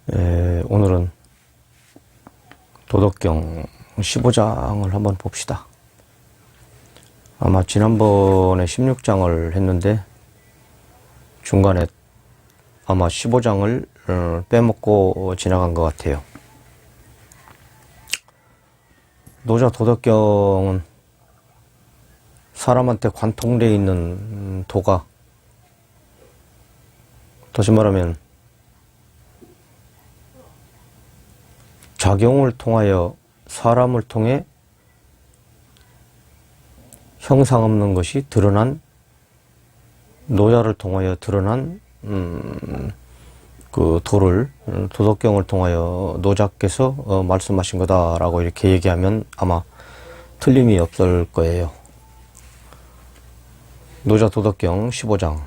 오늘은 도덕경 15장을 한번 봅시다. 아마 지난번에 16장을 했는데 중간에 아마 15장을 빼먹고 지나간 것 같아요. 노자 도덕경은 사람한테 관통되어 있는 도가, 다시 말하면 작용을 통하여 사람을 통해 형상 없는 것이 드러난, 노자를 통하여 드러난 그 도를 도덕경을 통하여 노자께서 말씀하신 거다라고 이렇게 얘기하면 아마 틀림이 없을 거예요. 노자 도덕경 15장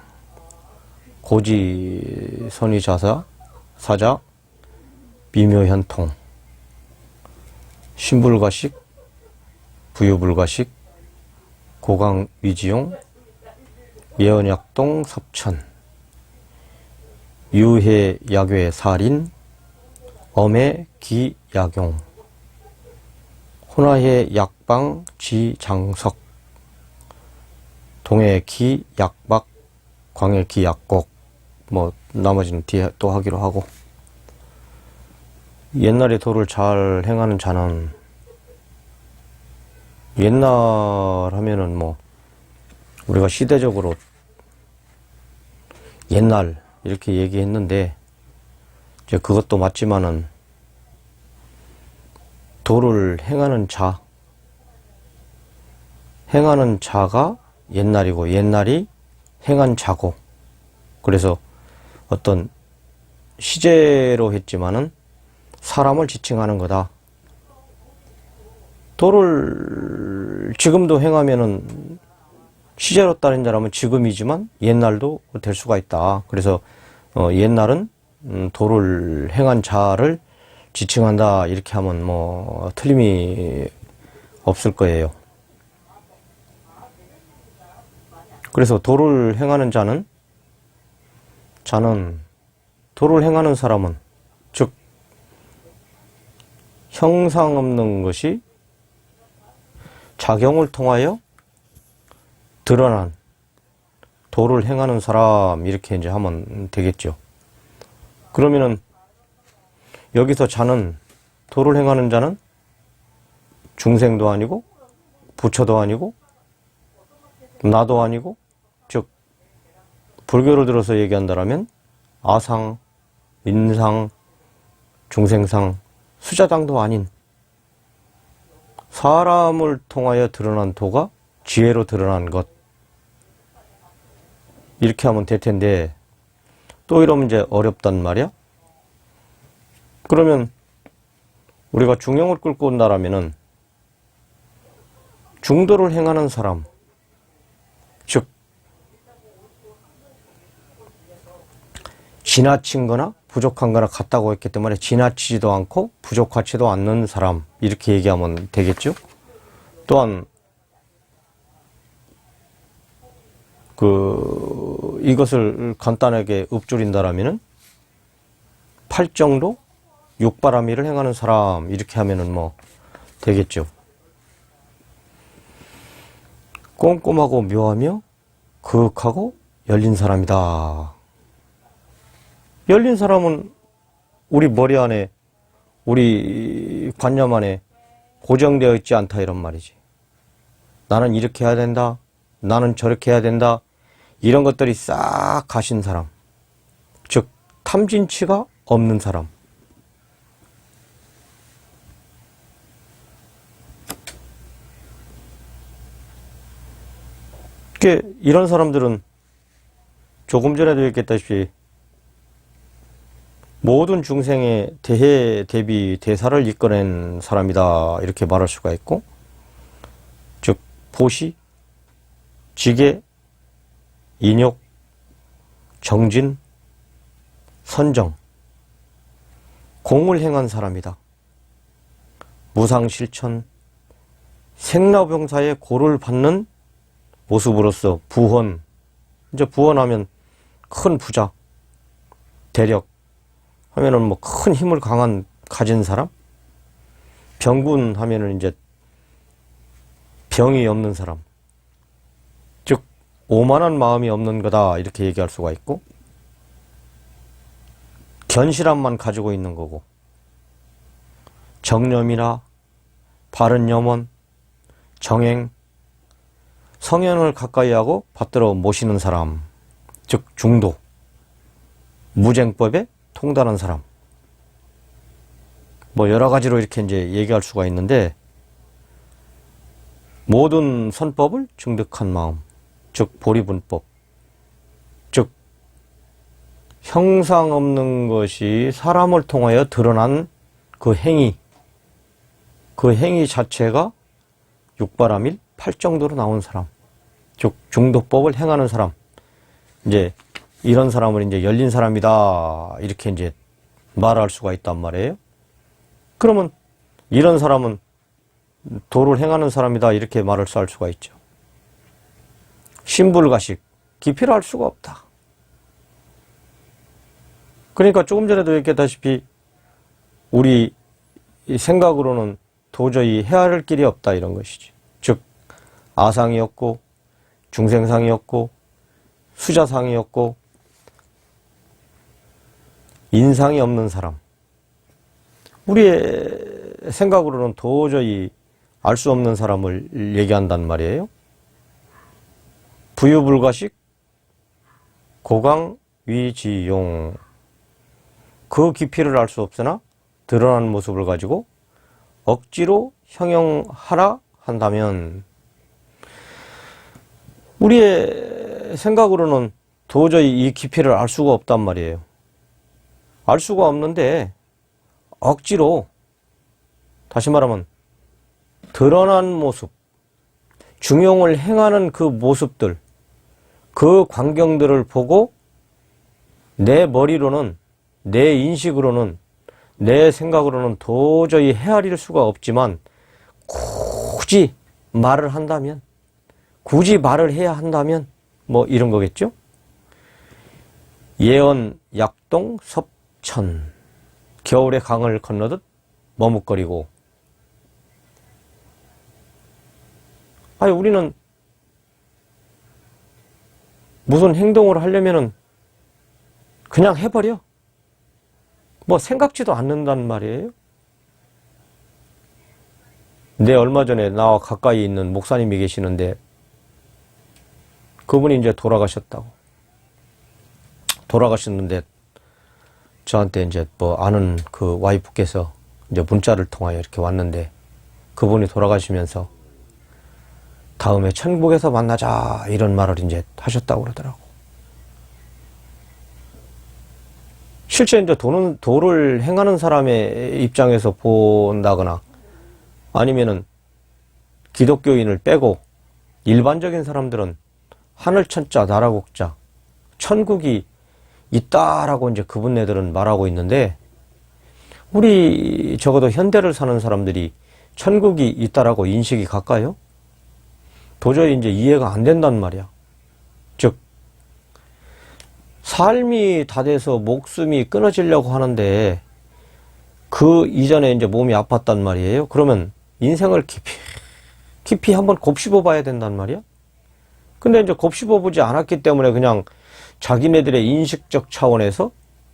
고지 선의자사 사자 미묘현통 신불가식 부유불가식 고강위지용 예언약동 섭천 유해 약외 살인 엄해 기약용 혼화해 약방 지장석 동해 기약박 광해 기약곡, 뭐 나머지는 뒤에 또 하기로 하고, 옛날에 도를 잘 행하는 자는, 옛날 하면은 뭐 우리가 시대적으로 옛날 이렇게 얘기했는데 이제 그것도 맞지만은 도를 행하는 자가 옛날이고 옛날이 행한 자고, 그래서 어떤 시제로 했지만은 사람을 지칭하는 거다. 도를 지금도 행하면은 시제로 따른 자라면 지금이지만 옛날도 될 수가 있다. 그래서 옛날은 도를 행한 자를 지칭한다 이렇게 하면 뭐 틀림이 없을 거예요. 그래서 도를 행하는 자는 도를 행하는 사람은 즉 형상 없는 것이 작용을 통하여 드러난 도를 행하는 사람 이렇게 이제 하면 되겠죠. 그러면은 여기서 도를 행하는 자는 중생도 아니고 부처도 아니고 나도 아니고, 즉 불교를 들어서 얘기한다라면 아상, 인상, 중생상, 수자당도 아닌 사람을 통하여 드러난 도가 지혜로 드러난 것, 이렇게 하면 될 텐데 또 이러면 이제 어렵단 말이야. 그러면 우리가 중용을 끌고 온다라면은 중도를 행하는 사람, 즉 지나친 거나 부족한 거나 같다고 했기 때문에 지나치지도 않고 부족하지도 않는 사람 이렇게 얘기하면 되겠죠. 또한 이것을 간단하게 읊조린다라면은 팔정도 육바라밀을 행하는 사람 이렇게 하면은 뭐 되겠죠. 꼼꼼하고 묘하며 그윽하고 열린 사람이다. 열린 사람은 우리 머리 안에, 우리 관념 안에 고정되어 있지 않다 이런 말이지. 나는 이렇게 해야 된다, 나는 저렇게 해야 된다, 이런 것들이 싹 가신 사람, 즉 탐진치가 없는 사람. 이런 사람들은 조금 전에도 얘기했다시피 모든 중생의 대해, 대비, 대사를 이끌어낸 사람이다 이렇게 말할 수가 있고, 즉 보시, 지계, 인욕, 정진, 선정, 공을 행한 사람이다. 무상실천, 생老병사의 고를 받는 모습으로서 부헌, 이제 부헌하면 큰 부자, 대력, 하면은 뭐 큰 힘을 가진 사람? 병군 하면은 이제 병이 없는 사람. 즉, 오만한 마음이 없는 거다. 이렇게 얘기할 수가 있고, 견실함만 가지고 있는 거고, 정념이나 바른 염원, 정행, 성현을 가까이 하고 받들어 모시는 사람, 즉 중도, 무쟁법에 통달한 사람. 뭐 여러 가지로 이렇게 이제 얘기할 수가 있는데, 모든 선법을 증득한 마음, 즉 보리분법, 즉 형상 없는 것이 사람을 통하여 드러난 그 행위 자체가 육바라밀 8정도로 나온 사람, 즉 중도법을 행하는 사람, 이제 이런 사람을 이제 열린 사람이다 이렇게 이제 말할 수가 있단 말이에요. 그러면 이런 사람은 도를 행하는 사람이다 이렇게 말을 할 수가 있죠. 신불가식, 기피를 할 수가 없다. 그러니까 조금 전에도 얘기했다시피 우리 생각으로는 도저히 헤아릴 길이 없다 이런 것이지. 즉 아상이었고 중생상이었고 수자상이었고 인상이 없는 사람, 우리의 생각으로는 도저히 알 수 없는 사람을 얘기한단 말이에요. 부유불가식 고강위지용, 그 깊이를 알 수 없으나 드러난 모습을 가지고 억지로 형용하라 한다면, 우리의 생각으로는 도저히 이 깊이를 알 수가 없단 말이에요. 알 수가 없는데 억지로, 다시 말하면 드러난 모습, 중용을 행하는 그 모습들, 그 광경들을 보고 내 머리로는, 내 인식으로는, 내 생각으로는 도저히 헤아릴 수가 없지만 굳이 말을 한다면, 굳이 말을 해야 한다면 뭐 이런 거겠죠? 예언 약동 섭천, 겨울에 강을 건너듯 머뭇거리고. 아니 우리는 무슨 행동을 하려면은 그냥 해버려. 뭐 생각지도 않는단 말이에요. 내 얼마 전에 나와 가까이 있는 목사님이 계시는데, 그분이 이제 돌아가셨는데 저한테 이제 뭐 아는 그 와이프께서 이제 문자를 통하여 이렇게 왔는데, 그분이 돌아가시면서 다음에 천국에서 만나자 이런 말을 이제 하셨다고 그러더라고. 실제 이제 도를 행하는 사람의 입장에서 본다거나 아니면은 기독교인을 빼고 일반적인 사람들은 하늘천자 나라국자 천국이 있다라고 이제 그분네들은 말하고 있는데, 우리 적어도 현대를 사는 사람들이 천국이 있다라고 인식이 갈까요? 도저히 이제 이해가 안 된단 말이야. 즉 삶이 다 돼서 목숨이 끊어지려고 하는데 그 이전에 이제 몸이 아팠단 말이에요. 그러면 인생을 깊이 한번 곱씹어 봐야 된단 말이야. 근데 이제 곱씹어 보지 않았기 때문에 그냥 자기네들의 인식적 차원에서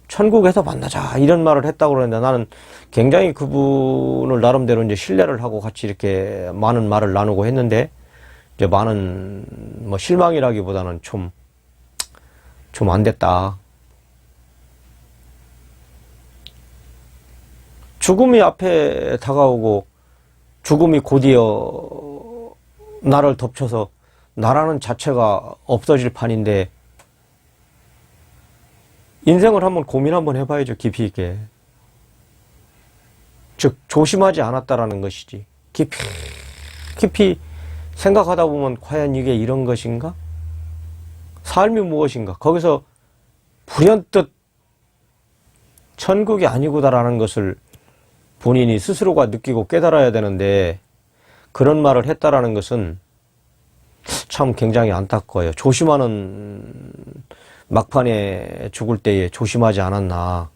천국에서 만나자 이런 말을 했다고 그러는데, 나는 굉장히 그분을 나름대로 이제 신뢰를 하고 같이 이렇게 많은 말을 나누고 했는데, 이제 많은 뭐 실망이라기보다는 좀 안 됐다. 죽음이 앞에 다가오고 죽음이 곧이어 나를 덮쳐서 나라는 자체가 없어질 판인데, 인생을 한번 고민 한번 해봐야죠. 깊이 있게. 즉 조심하지 않았다라는 것이지. 깊이 생각하다 보면 과연 이게 이런 것인가? 삶이 무엇인가? 거기서 불현듯 천국이 아니구나라는 것을 본인이 스스로가 느끼고 깨달아야 되는데, 그런 말을 했다라는 것은 참 굉장히 안타까워요. 조심하는, 막판에 죽을 때에 조심하지 않았나.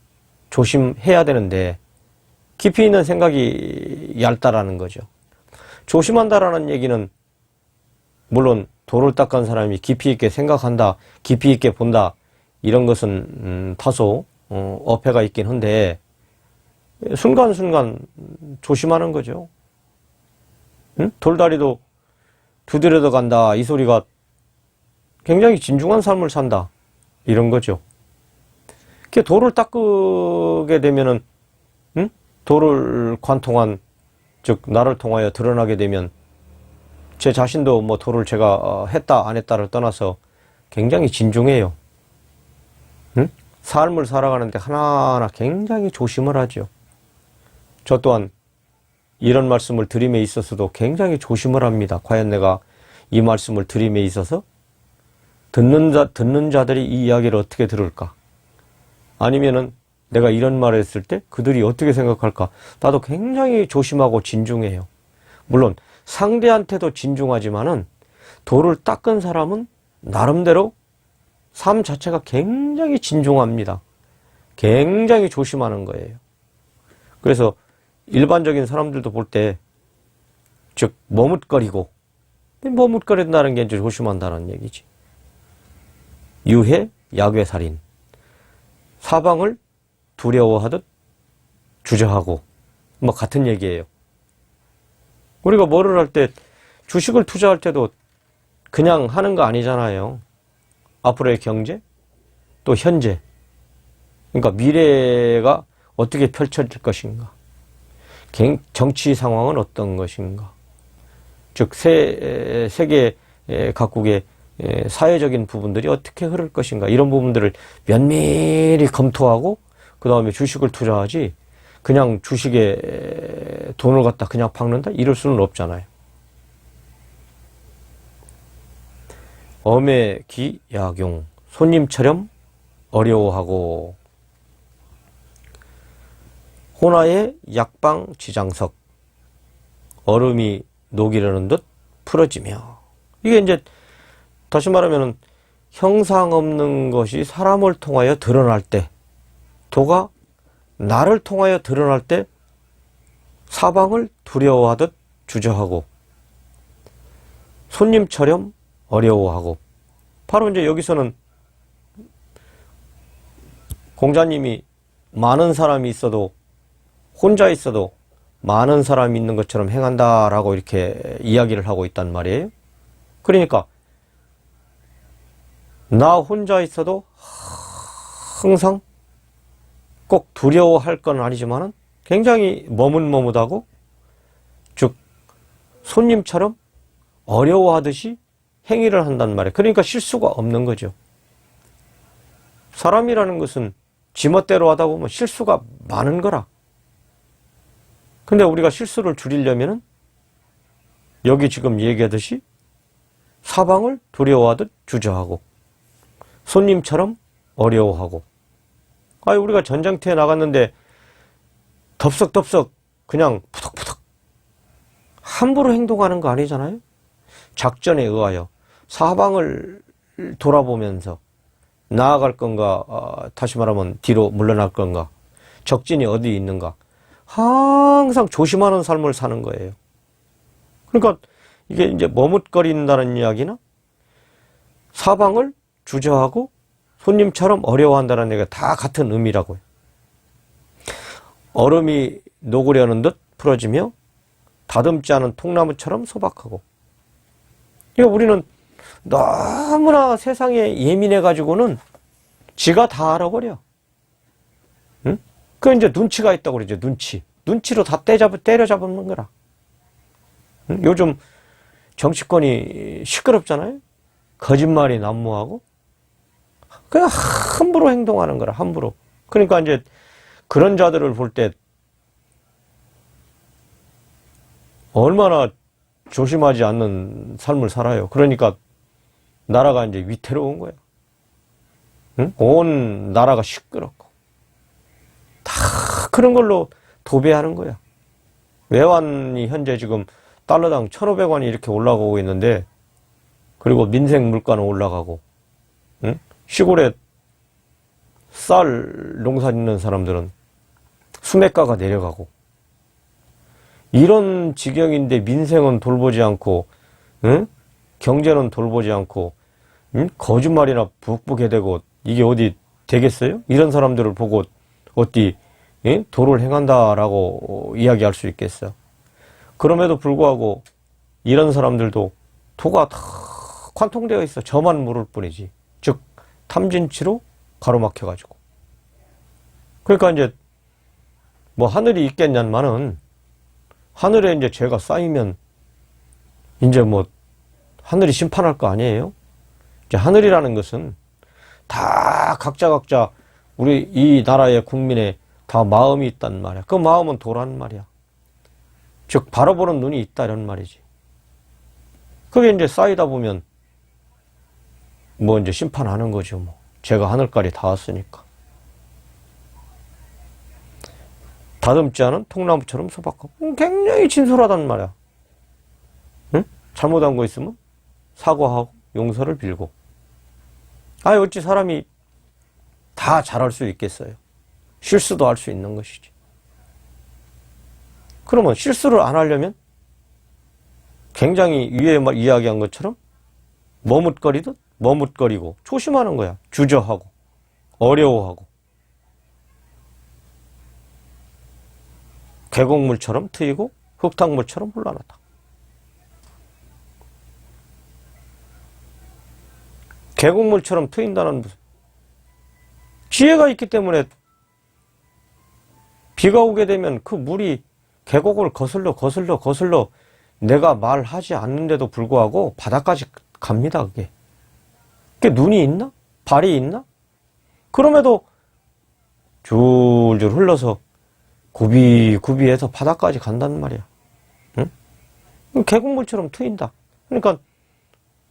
조심해야 되는데 깊이 있는 생각이 얇다라는 거죠. 조심한다라는 얘기는 물론 도를 닦은 사람이 깊이 있게 생각한다, 깊이 있게 본다 이런 것은 다소 어폐가 있긴 한데 순간순간 조심하는 거죠. 응? 돌다리도 두드려도 간다 이 소리가 굉장히 진중한 삶을 산다 이런 거죠. 도를 닦게 되면은 도를 관통한 즉 나를 통하여 드러나게 되면 제 자신도 뭐 도를 제가 했다 안 했다를 떠나서 굉장히 진중해요. 삶을 살아가는데 하나하나 굉장히 조심을 하죠. 저 또한 이런 말씀을 드림에 있어서도 굉장히 조심을 합니다. 과연 내가 이 말씀을 드림에 있어서 듣는 자들이 이 이야기를 어떻게 들을까? 아니면은 내가 이런 말을 했을 때 그들이 어떻게 생각할까? 나도 굉장히 조심하고 진중해요. 물론 상대한테도 진중하지만은 도를 닦은 사람은 나름대로 삶 자체가 굉장히 진중합니다. 굉장히 조심하는 거예요. 그래서 일반적인 사람들도 볼 때, 즉 머뭇거리고, 머뭇거린다는 게 이제 조심한다는 얘기지. 유해, 야괴살인, 사방을 두려워하듯 주저하고, 뭐 같은 얘기예요. 우리가 뭐를 할 때, 주식을 투자할 때도 그냥 하는 거 아니잖아요. 앞으로의 경제, 또 현재, 그러니까 미래가 어떻게 펼쳐질 것인가, 정치 상황은 어떤 것인가, 즉 세계 각국의 사회적인 부분들이 어떻게 흐를 것인가, 이런 부분들을 면밀히 검토하고 그 다음에 주식을 투자하지 그냥 주식에 돈을 갖다 그냥 박는다 이럴 수는 없잖아요. 엄의 기약용, 손님처럼 어려워하고, 호나의 약방지장석, 얼음이 녹이려는 듯 풀어지며. 이게 이제 다시 말하면 형상 없는 것이 사람을 통하여 드러날 때, 도가 나를 통하여 드러날 때 사방을 두려워하듯 주저하고, 손님처럼 어려워하고. 바로 이제 여기서는 공자님이 많은 사람이 있어도, 혼자 있어도 많은 사람이 있는 것처럼 행한다라고 이렇게 이야기를 하고 있단 말이에요. 그러니까 나 혼자 있어도 항상 꼭 두려워할 건 아니지만은 굉장히 머뭇머뭇하고, 즉 손님처럼 어려워하듯이 행위를 한단 말이에요. 그러니까 실수가 없는 거죠. 사람이라는 것은 지멋대로 하다 보면 실수가 많은 거라. 근데 우리가 실수를 줄이려면은 여기 지금 얘기하듯이 사방을 두려워하듯 주저하고, 손님처럼 어려워하고. 우리가 전쟁터에 나갔는데 덥석덥석 그냥 푸덕푸덕 함부로 행동하는 거 아니잖아요. 작전에 의하여 사방을 돌아보면서 나아갈 건가, 다시 말하면 뒤로 물러날 건가, 적진이 어디 있는가, 항상 조심하는 삶을 사는 거예요. 그러니까 이게 이제 머뭇거린다는 이야기나 사방을 주저하고 손님처럼 어려워한다는 얘기가 다 같은 의미라고요. 얼음이 녹으려는 듯 풀어지며 다듬지 않은 통나무처럼 소박하고. 그러니까 우리는 너무나 세상에 예민해가지고는 지가 다 알아버려. 응? 그 이제 눈치가 있다고 그러죠. 눈치로 다 때려잡는 거라. 응? 요즘 정치권이 시끄럽잖아요. 거짓말이 난무하고 그냥 함부로 행동하는 거라. 함부로. 그러니까 이제 그런 자들을 볼 때 얼마나 조심하지 않는 삶을 살아요. 그러니까 나라가 이제 위태로운 거야. 응? 온 나라가 시끄럽고 다 그런 걸로 도배하는 거야. 외환이 현재 지금 달러당 1,500원이 이렇게 올라가고 있는데, 그리고 민생 물가는 올라가고, 응? 시골에 쌀 농사 짓는 사람들은 수매가가 내려가고 이런 지경인데 민생은 돌보지 않고 응? 경제는 돌보지 않고 응? 거짓말이나 북북해 대고 이게 어디 되겠어요? 이런 사람들을 보고 어디 응? 도를 행한다라고 이야기할 수 있겠어. 그럼에도 불구하고 이런 사람들도 도가 다 관통되어 있어. 저만 모를 뿐이지. 즉 탐진치로 가로막혀가지고. 그러니까 이제 뭐 하늘이 있겠냐마는 하늘에 이제 죄가 쌓이면 이제 뭐 하늘이 심판할 거 아니에요? 이제 하늘이라는 것은 다 각자 우리 이 나라의 국민의 다 마음이 있단 말이야. 그 마음은 도란 말이야. 즉 바라보는 눈이 있다 이런 말이지. 그게 이제 쌓이다 보면 뭐 이제 심판하는 거죠. 뭐 죄가 하늘까지 닿았으니까. 다듬지 않은 통나무처럼 소박하고 굉장히 진솔하단 말이야. 응? 잘못한 거 있으면 사과하고 용서를 빌고. 어찌 사람이 다 잘할 수 있겠어요. 실수도 할 수 있는 것이지. 그러면 실수를 안 하려면 굉장히 위에 이야기한 것처럼 머뭇거리듯 머뭇거리고 조심하는 거야. 주저하고 어려워하고 계곡물처럼 트이고 흙탕물처럼 혼란하다. 계곡물처럼 트인다는 무슨 지혜가 있기 때문에 비가 오게 되면 그 물이 계곡을 거슬러 내가 말하지 않는데도 불구하고 바닥까지 갑니다. 그게 눈이 있나? 발이 있나? 그럼에도 줄줄 흘러서 구비해서 바닥까지 간단 말이야. 응? 계곡물처럼 트인다. 그러니까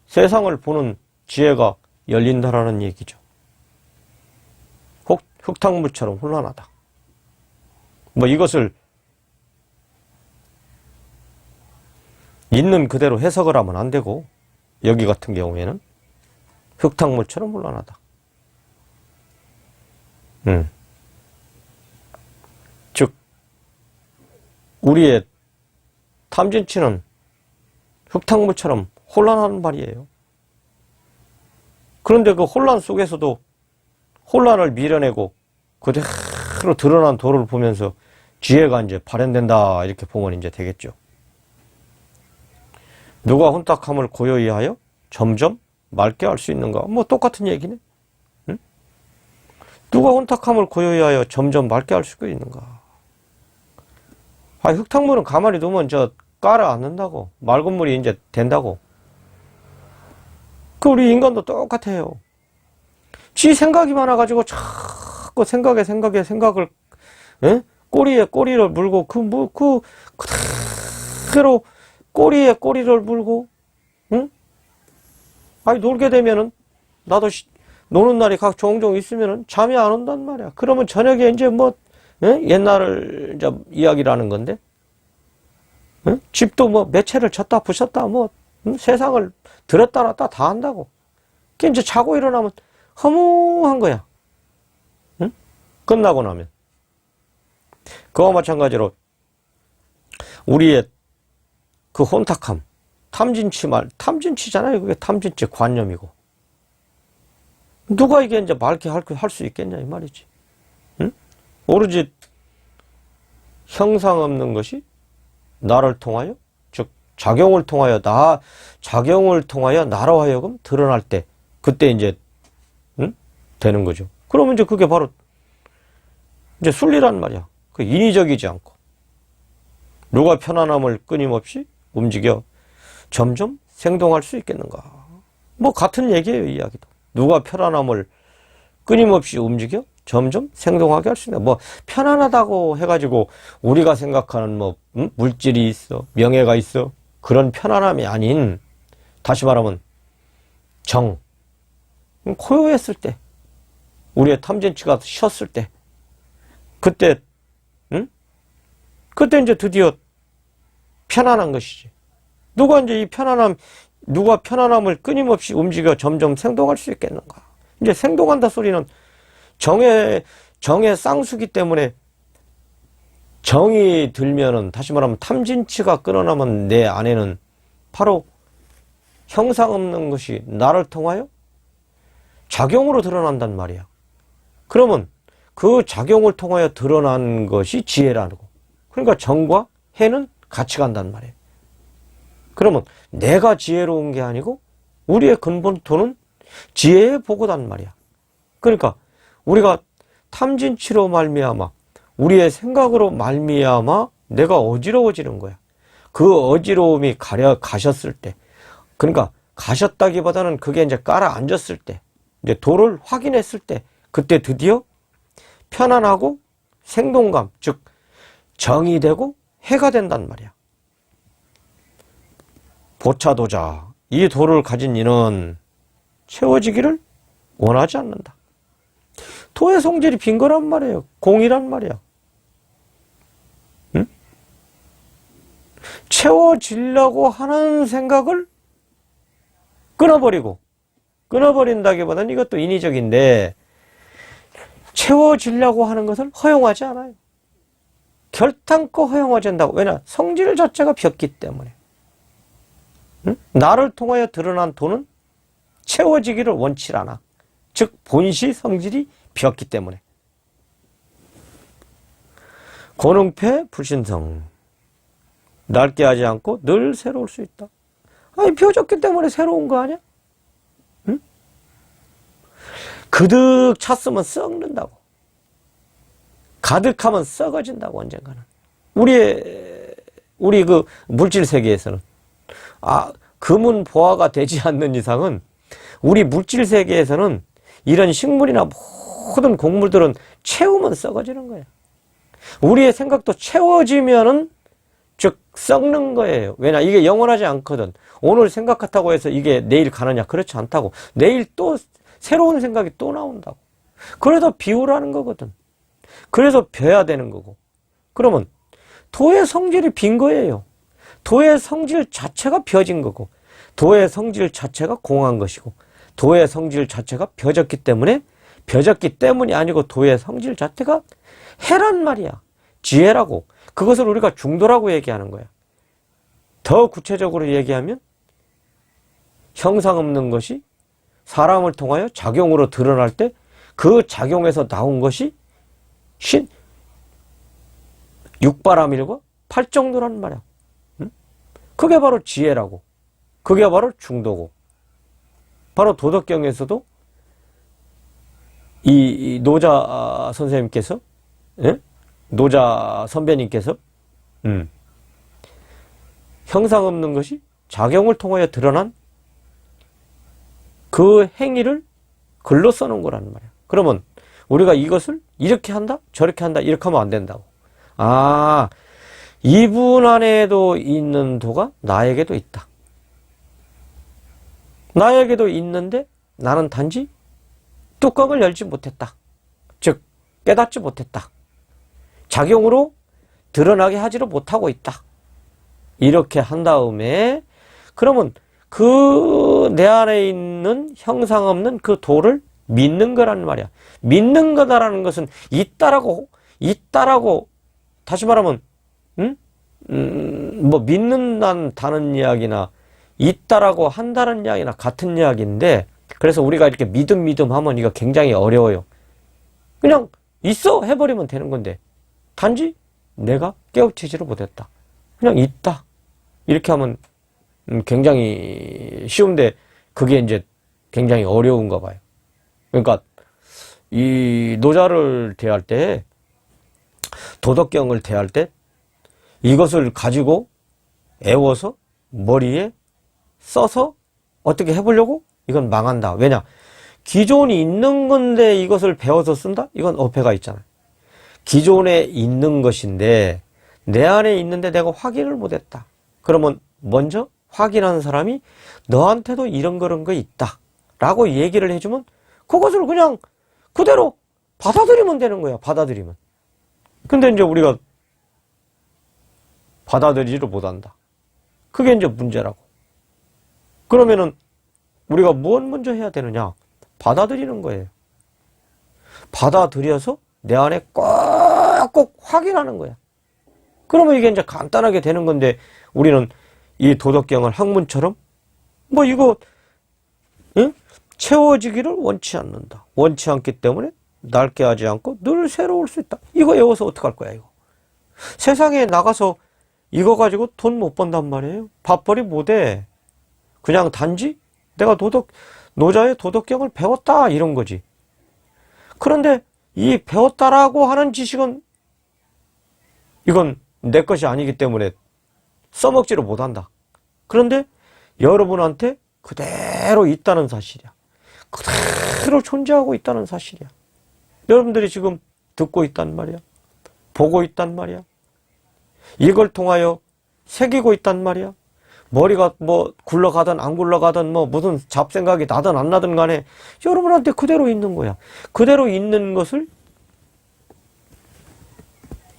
세상을 보는 지혜가 열린다라는 얘기죠. 흙탕물처럼 혼란하다. 뭐 이것을 있는 그대로 해석을 하면 안 되고 여기 같은 경우에는 흙탕물처럼 혼란하다. 즉 우리의 탐진치는 흙탕물처럼 혼란한 말이에요. 그런데 그 혼란 속에서도 혼란을 밀어내고 그대로 드러난 도를 보면서 지혜가 이제 발현된다 이렇게 보면 이제 되겠죠. 누가 혼탁함을 고요히 하여 점점 맑게 할 수 있는가? 뭐 똑같은 얘기네. 응? 누가 혼탁함을 고요히 하여 점점 맑게 할 수 있는가? 흙탕물은 가만히 두면 깔아 앉는다고. 맑은 물이 이제 된다고. 우리 인간도 똑같아요. 지 생각이 많아가지고 자꾸 생각을 꼬리에 꼬리를 물고 그대로 꼬리에 꼬리를 물고 응? 놀게 되면은 나도 노는 날이 종종 있으면은 잠이 안 온단 말이야. 그러면 저녁에 이제 뭐 옛날을 이제 이야기를 하는 건데 집도 뭐 매체를 졌다 부셨다 뭐 세상을 들었다 놨다 다 한다고. 그게 이제 자고 일어나면 허무한 거야. 응? 끝나고 나면. 그와 마찬가지로 우리의 그 혼탁함, 탐진치잖아요. 그게 탐진치 관념이고. 누가 이게 이제 맑게 할 수 있겠냐 이 말이지. 응? 오로지 형상 없는 것이 나를 통하여, 즉 작용을 통하여 나로 하여금 드러날 때 그때 이제 되는 거죠. 그러면 이제 그게 바로 이제 순리란 말이야. 그 인위적이지 않고 누가 편안함을 끊임없이 움직여 점점 생동할 수 있겠는가? 뭐 같은 얘기예요, 이야기도. 누가 편안함을 끊임없이 움직여 점점 생동하게 할 수 있나? 뭐 편안하다고 해가지고 우리가 생각하는 뭐 물질이 있어, 명예가 있어 그런 편안함이 아닌, 다시 말하면 고요했을 때, 우리의 탐진치가 쉬었을 때, 그때 이제 드디어 편안한 것이지. 누가 편안함을 끊임없이 움직여 점점 생동할 수 있겠는가? 이제 생동한다 소리는 정의 쌍수기 때문에 정이 들면은, 다시 말하면 탐진치가 끊어나면 내 안에는 바로 형상 없는 것이 나를 통하여 작용으로 드러난단 말이야. 그러면 그 작용을 통하여 드러난 것이 지혜라는 거. 그러니까 정과 해는 같이 간단 말이에요. 그러면 내가 지혜로운 게 아니고 우리의 근본토는 지혜의 보고단 말이야. 그러니까 우리가 탐진치로 말미암아 우리의 생각으로 말미암아 내가 어지러워지는 거야. 그 어지러움이 가셨을 때, 그러니까 가셨다기보다는 그게 이제 깔아앉았을 때, 이제 도를 확인했을 때, 그때 드디어 편안하고 생동감, 즉 정이 되고 해가 된단 말이야. 보차도자, 이 도를 가진 이는 채워지기를 원하지 않는다. 도의 성질이 빈 거란 말이에요. 공이란 말이야. 응? 채워지려고 하는 생각을 끊어버린다기보다는 이것도 인위적인데, 채워지려고 하는 것을 허용하지 않아요. 결탄코 허용하지 않는다고. 왜냐? 성질 자체가 비었기 때문에. 응? 나를 통하여 드러난 도는 채워지기를 원치 않아. 즉 본시 성질이 비었기 때문에. 고능패 불신성. 낡게 하지 않고 늘 새로울 수 있다. 아니, 비워졌기 때문에 새로운 거 아니야? 응? 그득 찼으면 썩는다고. 가득하면 썩어진다고, 언젠가는. 우리 그 물질 세계에서는. 금은 보화가 되지 않는 이상은 우리 물질 세계에서는 이런 식물이나 모든 곡물들은 채우면 썩어지는 거예요. 우리의 생각도 채워지면은 즉 썩는 거예요. 왜냐? 이게 영원하지 않거든. 오늘 생각했다고 해서 이게 내일 가느냐? 그렇지 않다고. 내일 또 새로운 생각이 또 나온다고. 그래서 비우라는 거거든. 그래서 벼야 되는 거고. 그러면 도의 성질이 빈 거예요. 도의 성질 자체가 벼진 거고, 도의 성질 자체가 공한 것이고, 도의 성질 자체가 벼졌기 때문이 아니고 도의 성질 자체가 해란 말이야. 지혜라고. 그것을 우리가 중도라고 얘기하는 거야. 더 구체적으로 얘기하면 형상 없는 것이 사람을 통하여 작용으로 드러날 때 그 작용에서 나온 것이 육바라밀과 팔정도란 말이야. 그게 바로 지혜라고. 그게 바로 중도고. 바로 도덕경에서도 이 노자 선생님께서, 예? 노자 선배님께서 형상 없는 것이 작용을 통하여 드러난 그 행위를 글로 써놓은 거라는 말이야. 그러면 우리가 이것을 이렇게 한다, 저렇게 한다, 이렇게 하면 안 된다고. 이분 안에도 있는 도가 나에게도 있다. 나에게도 있는데 나는 단지 뚜껑을 열지 못했다. 즉 깨닫지 못했다. 작용으로 드러나게 하지를 못하고 있다. 이렇게 한 다음에 그러면 그 내 안에 있는 형상 없는 그 도를 믿는 거란 말이야. 믿는 거다라는 것은 있다라고 다시 말하면 뭐 믿는다는 이야기나 있다라고 한다는 이야기나 같은 이야기인데, 그래서 우리가 이렇게 믿음 하면 이거 굉장히 어려워요. 그냥 있어 해버리면 되는 건데 단지 내가 깨우치지를 못했다. 그냥 있다. 이렇게 하면 굉장히 쉬운데 그게 이제 굉장히 어려운가 봐요. 그러니까 이 노자를 대할 때, 도덕경을 대할 때 이것을 가지고 애워서 머리에 써서 어떻게 해보려고? 이건 망한다. 왜냐? 기존이 있는 건데 이것을 배워서 쓴다? 이건 어폐가 있잖아요. 기존에 있는 것인데 내 안에 있는데 내가 확인을 못했다. 그러면 먼저 확인하는 사람이 너한테도 이런 그런 거 있다 라고 얘기를 해주면 그것을 그냥 그대로 받아들이면 되는 거야. 받아들이면. 근데 이제 우리가 받아들이지를 못한다. 그게 이제 문제라고. 그러면은 우리가 뭘 먼저 해야 되느냐? 받아들이는 거예요. 받아들여서 내 안에 꼭 확인하는 거야. 그러면 이게 이제 간단하게 되는 건데 우리는 이 도덕경을 학문처럼 뭐 이거 응? 채워지기를 원치 않는다. 원치 않기 때문에 낡게 하지 않고 늘 새로울 수 있다. 이거 외워서 어떡할 거야 이거. 세상에 나가서 이거 가지고 돈 못 번단 말이에요. 밥벌이 못해. 그냥 단지 내가 노자의 도덕경을 배웠다 이런 거지. 그런데 이 배웠다라고 하는 지식은 이건 내 것이 아니기 때문에 써먹지를 못한다. 그런데 여러분한테 그대로 있다는 사실이야. 그대로 존재하고 있다는 사실이야. 여러분들이 지금 듣고 있단 말이야. 보고 있단 말이야. 이걸 통하여 새기고 있단 말이야. 머리가 뭐 굴러가든 안 굴러가든 뭐 무슨 잡생각이 나든 안 나든 간에 여러분한테 그대로 있는 거야. 그대로 있는 것을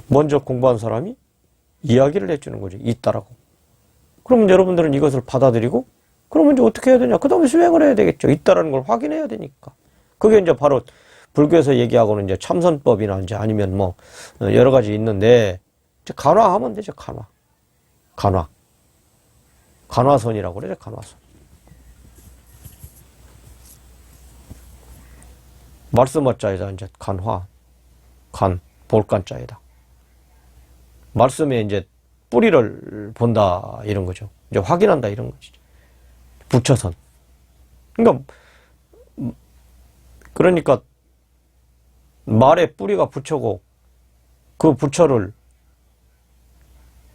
먼저 공부한 사람이 이야기를 해주는 거지. 있다라고. 그러면 여러분들은 이것을 받아들이고 그러면 이제 어떻게 해야 되냐. 그 다음에 수행을 해야 되겠죠. 있다라는 걸 확인해야 되니까. 그게 이제 바로 불교에서 얘기하고는 이제 참선법이나 이제 아니면 뭐 여러 가지 있는데 이제 간화하면 되죠. 간화선이라고 그래요. 간화선. 말씀어자에다 이제 볼간자에다. 말씀에 이제 뿌리를 본다 이런 거죠. 이제 확인한다 이런 거죠. 부처선. 그러니까 말에 뿌리가 부처고 그 부처를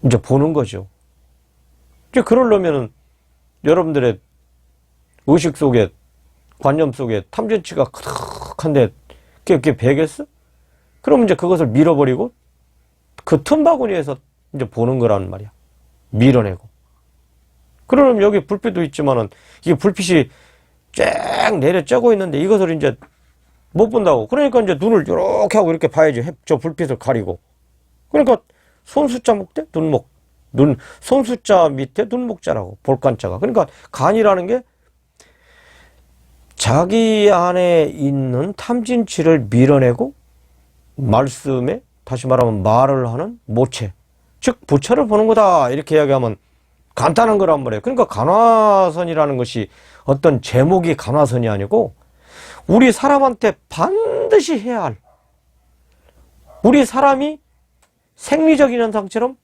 이제 보는 거죠. 이제 그러려면은 여러분들의 의식 속에 관념 속에 탐진치가 크득한데 그게 배겠어? 그러면 이제 그것을 밀어버리고 그 틈바구니에서 이제 보는 거란 말이야. 밀어내고. 그러면 여기 불빛도 있지만은 이게 불빛이 쫙 내려 쬐고 있는데 이것을 이제 못 본다고. 그러니까 이제 눈을 이렇게 하고 이렇게 봐야지. 저 불빛을 가리고. 그러니까 손수자 목대 손수자 밑에 눈목자라고. 볼간자가. 그러니까 간이라는 게 자기 안에 있는 탐진치를 밀어내고 말씀에 다시 말하면 말을 하는 모체. 즉 부처를 보는 거다. 이렇게 이야기하면 간단한 거란 말이에요. 그러니까 간화선이라는 것이 어떤 제목이 간화선이 아니고 우리 사람한테 반드시 해야 할 우리 사람이 생리적인 현상처럼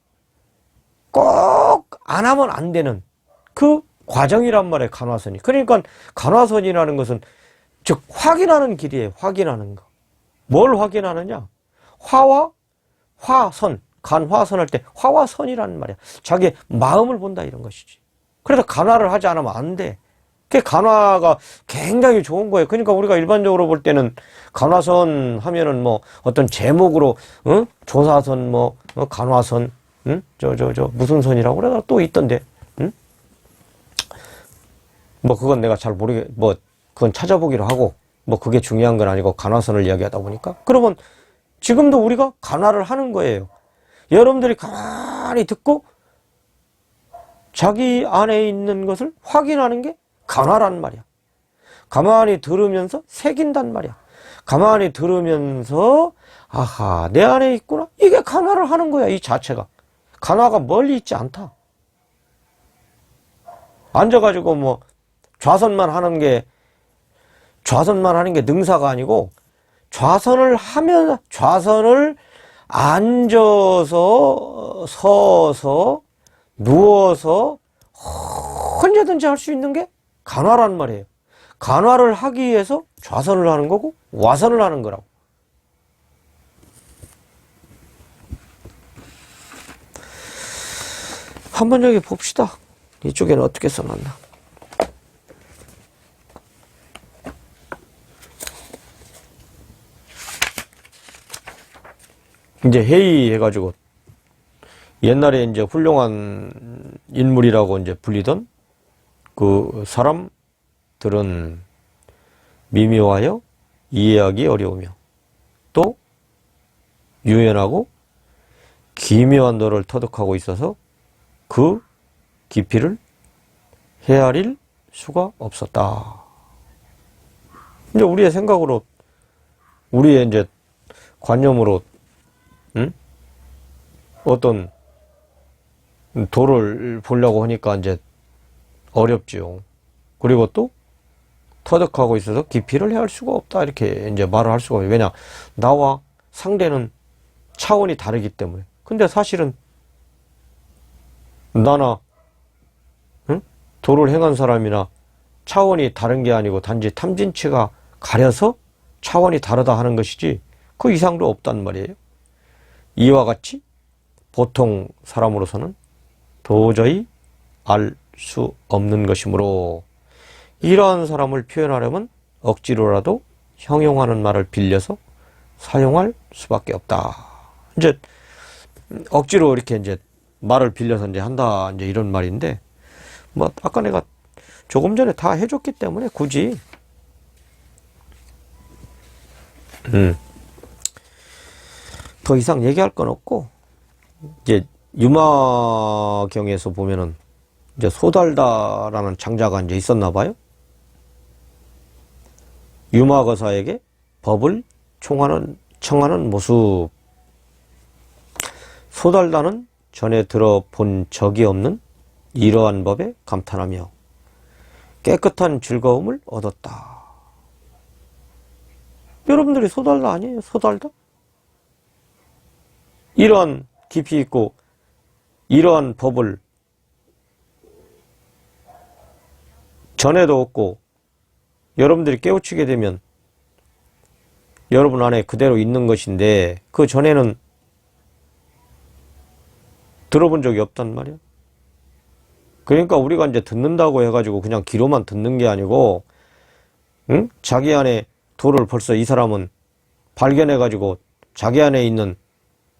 꼭 안 하면 안 되는 그 과정이란 말이에요. 간화선이. 그러니까 간화선이라는 것은 즉 확인하는 길이에요. 확인하는 거. 뭘 확인하느냐? 화와 화선. 간화선 할 때 화와 선이라는 말이야. 자기의 마음을 본다 이런 것이지. 그래서 간화를 하지 않으면 안 돼. 그 간화가 굉장히 좋은 거예요. 그러니까 우리가 일반적으로 볼 때는 간화선 하면은 뭐 어떤 제목으로 조사선 뭐 간화선 무슨 선이라고 그러다 또 있던데. 뭐 그건 내가 잘 뭐 그건 찾아보기로 하고 뭐 그게 중요한 건 아니고 간화선을 이야기하다 보니까 그러면 지금도 우리가 간화를 하는 거예요. 여러분들이 가만히 듣고 자기 안에 있는 것을 확인하는 게 간화란 말이야. 가만히 들으면서 새긴단 말이야. 가만히 들으면서 아하 내 안에 있구나. 이게 간화를 하는 거야. 이 자체가. 간화가 멀리 있지 않다. 앉아가지고 뭐 좌선만 하는 게 능사가 아니고 좌선을 앉아서 서서 누워서 언제든지 할 수 있는 게 간화란 말이에요. 간화를 하기 위해서 좌선을 하는 거고 와선을 하는 거라고. 한번 여기 봅시다. 이쪽에는 어떻게 써놨나. 이제 회의해가지고 옛날에 이제 훌륭한 인물이라고 이제 불리던 그 사람들은 미묘하여 이해하기 어려우며 또 유연하고 기묘한 도를 터득하고 있어서 그 깊이를 헤아릴 수가 없었다. 이제 우리의 생각으로 우리의 이제 관념으로 어떤 도를 보려고 하니까 이제 어렵지요. 그리고 또 터득하고 있어서 기피를 해야 할 수가 없다. 이렇게 이제 말을 할 수가 없어요. 왜냐? 나와 상대는 차원이 다르기 때문에. 근데 사실은 나나 응? 도를 행한 사람이나 차원이 다른 게 아니고 단지 탐진치가 가려서 차원이 다르다 하는 것이지 그 이상도 없단 말이에요. 이와 같이 보통 사람으로서는 도저히 알 수 없는 것이므로 이러한 사람을 표현하려면 억지로라도 형용하는 말을 빌려서 사용할 수밖에 없다. 이제 억지로 이렇게 이제 말을 빌려서 이제 한다 이제 이런 말인데 뭐 아까 내가 조금 전에 다 해줬기 때문에 굳이 더 이상 얘기할 건 없고 이제 유마경에서 보면은 이제 소달다라는 장자가 이제 있었나 봐요. 유마거사에게 법을 청하는 모습. 소달다는 전에 들어본 적이 없는 이러한 법에 감탄하며 깨끗한 즐거움을 얻었다. 여러분들이 소달다 아니에요? 소달다? 이러한 깊이 있고 이러한 법을 전에도 없고 여러분들이 깨우치게 되면 여러분 안에 그대로 있는 것인데 그 전에는 들어본 적이 없단 말이야. 그러니까 우리가 이제 듣는다고 해가지고 그냥 귀로만 듣는 게 아니고 응? 자기 안에 도를 벌써 이 사람은 발견해가지고 자기 안에 있는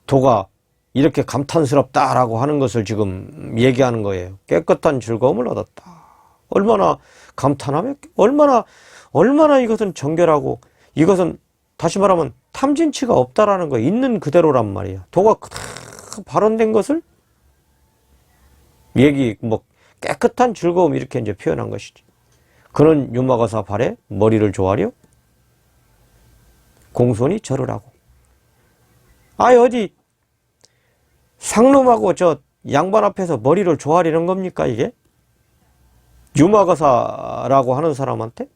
도가 이렇게 감탄스럽다라고 하는 것을 지금 얘기하는 거예요. 깨끗한 즐거움을 얻었다. 얼마나 감탄하며 얼마나 이것은 정결하고 이것은 다시 말하면 탐진치가 없다라는 거 있는 그대로란 말이야. 도가 발언된 것을 뭐 깨끗한 즐거움 이렇게 이제 표현한 것이지. 그는 유마거사 발에 머리를 조아려 공손히 절을 하고. 어디 상놈하고 저 양반 앞에서 머리를 조아리는 겁니까 이게? 유마거사라고 하는 사람한테?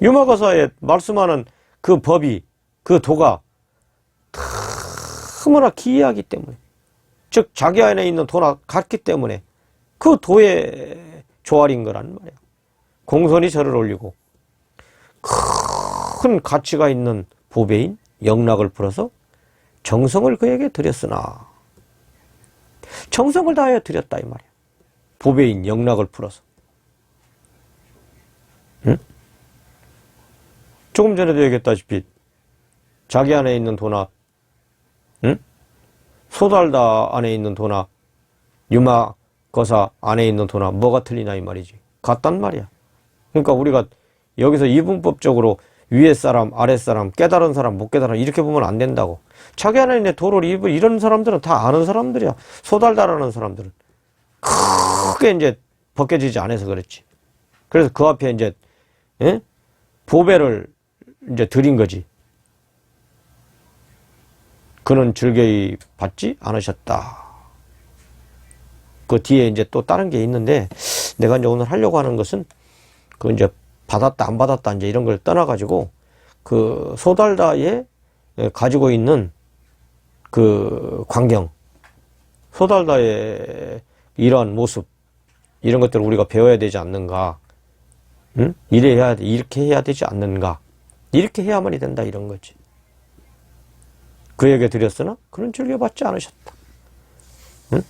유마거사에 말씀하는 그 법이 그 도가 너무나 기이하기 때문에 즉 자기 안에 있는 도나 같기 때문에 그 도에 조아린 거란 말이야. 공손히 절을 올리고 큰 가치가 있는 보배인 영락을 풀어서 정성을 그에게 드렸으나 정성을 다하여 드렸다 이 말이야. 보배인 영락을 풀어서. 응? 조금 전에도 얘기했다시피 자기 안에 있는 도나 응? 소달다 안에 있는 도나 유마거사 안에 있는 도나 뭐가 틀리나 이 말이지. 같단 말이야. 그러니까 우리가 여기서 이분법적으로 위에 사람 아래 사람 깨달은 사람 못 깨달은 이렇게 보면 안 된다고. 자기 안에 있는 도를 이런 사람들은 다 아는 사람들이야. 소달다라는 사람들은 크게 이제 벗겨지지 않아서 그렇지. 그래서 그 앞에 이제 보배를 이제 드린 거지. 그는 즐거이 받지 않으셨다. 그 뒤에 이제 또 다른 게 있는데 내가 이제 오늘 하려고 하는 것은 그 이제 받았다 안 받았다 이제 이런 걸 떠나가지고 그 소달다에 가지고 있는 그 광경, 소달다의 이러한 모습 이런 것들을 우리가 배워야 되지 않는가? 응? 이렇게 해야 되지 않는가? 이렇게 해야만이 된다 이런 거지. 그에게 드렸으나 그는 즐겨받지 않으셨다. 응?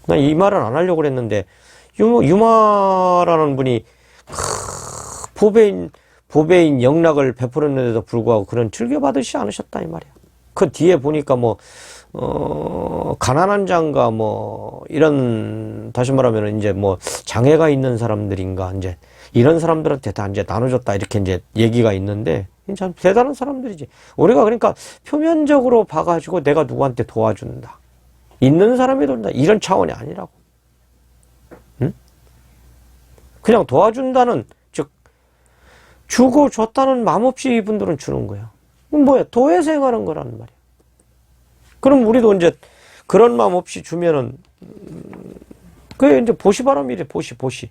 난 이 말은 안 하려고 그랬는데 유마라는 분이 보배인 영락을 베풀었는데도 불구하고 그는 즐겨받으시 않으셨다 이 말이야. 그 뒤에 보니까 가난한 자인가 이런 다시 말하면 이제 장애가 있는 사람들인가 이제 이런 사람들한테 다 이제 나눠줬다 이렇게 이제 얘기가 있는데 참 대단한 사람들이지. 우리가 그러니까 표면적으로 봐가지고 내가 누구한테 도와준다. 있는 사람이 도와준다. 이런 차원이 아니라고. 응? 그냥 도와준다는 즉 주고 줬다는 마음 없이 이분들은 주는 거야. 뭐야? 도에서 행하는 거라는 말이야. 그럼 우리도 이제 그런 마음 없이 주면은, 그게 이제 보시바람일이래, 보시.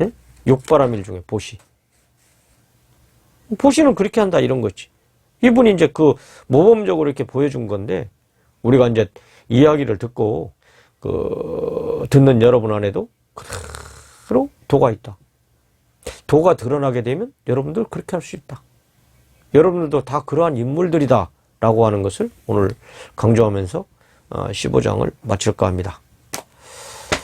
예? 욕바람일 중에 보시. 보시는 그렇게 한다, 이런 거지. 이분이 이제 그 모범적으로 이렇게 보여준 건데, 우리가 이제 이야기를 듣고, 듣는 여러분 안에도 그대로 도가 있다. 도가 드러나게 되면 여러분들 그렇게 할 수 있다. 여러분들도 다 그러한 인물들이다. 라고 하는 것을 오늘 강조하면서 15장을 마칠까 합니다.